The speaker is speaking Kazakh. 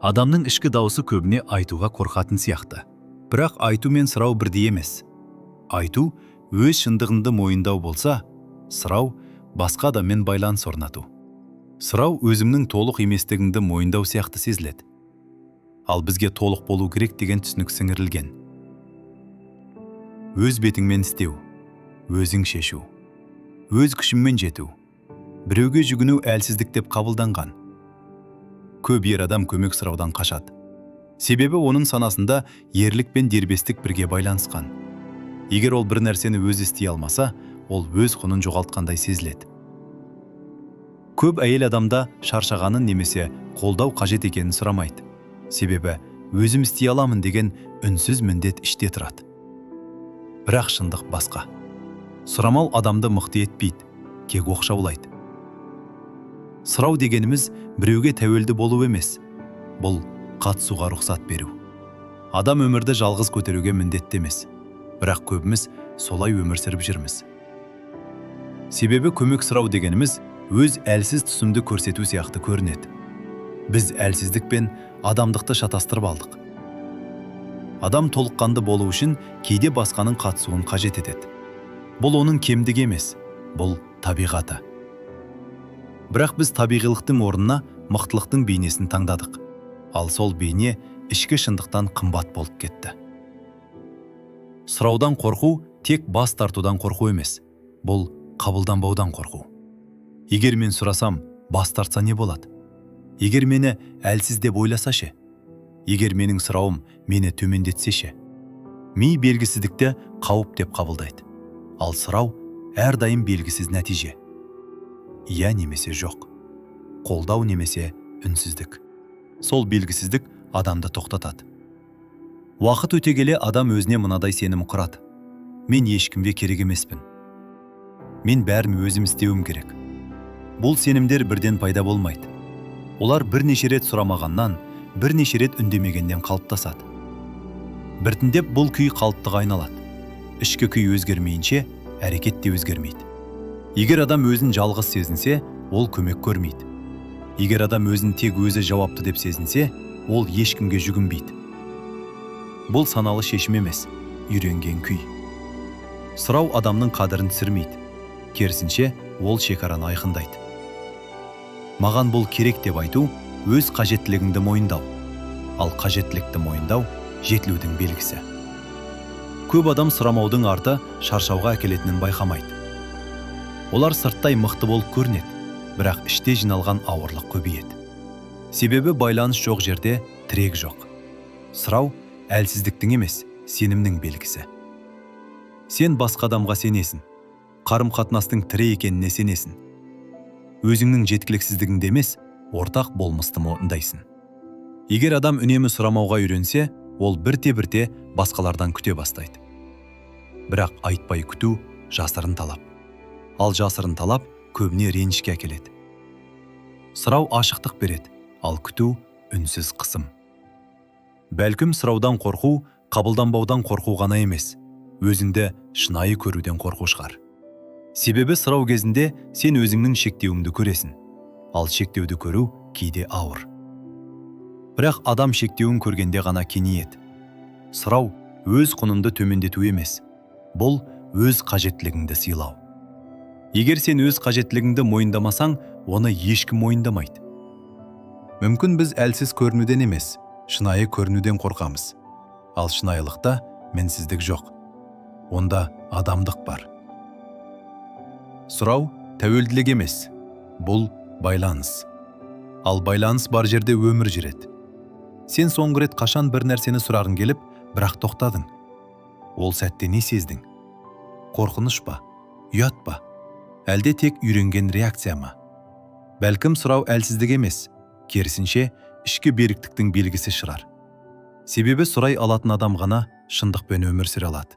Адамның ішкі дауысы көбіне айтуға қорқатын сияқты. Бірақ айту мен сұрау бірдей емес. Айту өз шындығыңды мойындау болса, сұрау басқа адаммен байланыс орнату. Сұрау өзімнің толық еместігіңді мойындау сияқты сезіледі. Ал бізге толық болу керек деген түсінік сіңірілген. Өз бетіңмен істеу, өзің шешу, өз күшіңмен жету, біреуге жүгіну әлсіздік деп қабылданған. Көп ер адам көмек сұраудан қашады. Себебі оның санасында ерлік пен дербестік бірге байланысқан. Егер ол бір нәрсені өзі істей алмаса, ол өз құнын жоғалтқандай сезіледі. Көп әйел адамда шаршағанын немесе қолдау қажет екенін сұрамайды. Себебі өзім істей аламын деген үнсіз міндет іште тұрады. Бірақ шындық басқа. Сұрамау адамды мықты етпейді, кек оқшаулайды. Сұрау дегеніміз біреуге тәуелді болу емес. Бұл қатысуға рұқсат беру. Адам өмірді жалғыз көтеруге міндетті емес. Бірақ көбіміз солай өмір сүріп жүрміз. Себебі көмек сұрау дегеніміз өз әлсіз тұсымды көрсету сияқты көрінеді. Біз әлсіздік пен адамдықты шатастырып алдық. Адам толыққанды болу үшін кейде басқаның қатысуын қажет етеді. Бұл оның кемдігі емес, бұл табиғаты. Бірақ біз табиғилықтың орнына мықтылықтың бейнесін таңдадық. Ал сол бейне ішкі шындықтан қымбат болып кетті. Сұраудан қорқу тек бас тартудан қорқу емес. Бұл қабылданбаудан қорқу. Егер мен сұрасам, бас тартса не болады? Егер мені әлсіз деп ойласа ше? Егер менің сұрауым мені төмендетсе ше? Ми белгісіздікті қауіп деп қабылдайды. Ал сұрау әрдайым белгісіз нәтиже. Иә немесе жоқ. Қолдау немесе үнсіздік. Сол белгісіздік адамды тоқтатады. Уақыт өте келе адам өзіне мынадай сенім құрады. Мен ешкімге керек емеспін. Мен бәрін өзім істеуім керек. Бұл сенімдер бірден пайда болмайды. Олар бірнеше рет сұрамағаннан, бірнеше рет үндемегенден қалыптасады. Біртіндеп бұл күй қалыптыға айналады. Ішкі күй өзгермейінше, әрекет те өзгермейді. Егер адам өзін жалғыз сезінсе, ол көмек көрмейді. Егер адам өзін тек өзі жауапты деп сезінсе, ол ешкімге жүгінбейді. Бұл саналы шешім емес, үйренген күй. Сұрау адамның қадірін түсірмейді. Керісінше, ол шекараны айқындайды. Маған бұл керек деп айту, өз қажеттілігіңді мойындау. Ал қажеттілікті мойындау жетілудің белгісі. Көп адам сұрамаудың арты шаршауға әкелетінін байқамайды. Олар сырттай мықты болып көрінеді, бірақ іште жиналған ауырлық көбейеді. Себебі байланыс жоқ жерде тірек жоқ. Сұрау әлсіздіктің емес, сенімнің белгісі. Сен басқа адамға сенесің. Қарым-қатынастың тірі екеніне сенесің. Өзіңнің жеткіліксіздігіңде емес, ортақ болмысты мойындайсың. Егер адам үнемі сұрамауға үйренсе, ол бірте-бірте басқалардан күте бастайды. Бірақ айтпай күту жасырын талап. Ал жасырын талап көбіне ренішке әкеледі. Сұрау ашықтық береді, ал күту үнсіз қысым. Бәлкім сұраудан қорқу, қабылданбаудан қорқу ғана емес, өзіңді шынайы көруден қорқу шығар. Себебі сұрау кезінде сен өзіңнің шектеуіңді көресің, ал шектеуді көру кейде ауыр. Бірақ адам шектеуін көргенде ғана кеңейеді. Сұрау өз құныңды төмендету емес, бұл өз қажеттілігіңді сыйлау. Егер сен өз қажеттілігіңді мойындамасаң, оны ешкім мойындамайды. Мүмкін біз әлсіз көрінуден емес, шынайы көрінуден қорқамыз. Ал шынайылықта менсіздік жоқ. Онда адамдық бар. Сұрау тәуелділік емес, бұл байланыс. Ал байланыс бар жерде өмір жүреді. Сен соңғы рет қашан бір нәрсені сұрағың келіп, бірақ тоқтадың. Ол сәтте не сездің? Қорқыныш па? Ұят па? Әлде тек үйренген реакция ма? Бәлкім сұрау әлсіздік емес, керісінше ішкі беріктіктің белгісі шығар. Себебі сұрай алатын адам ғана шындықпен өмір сүре алады.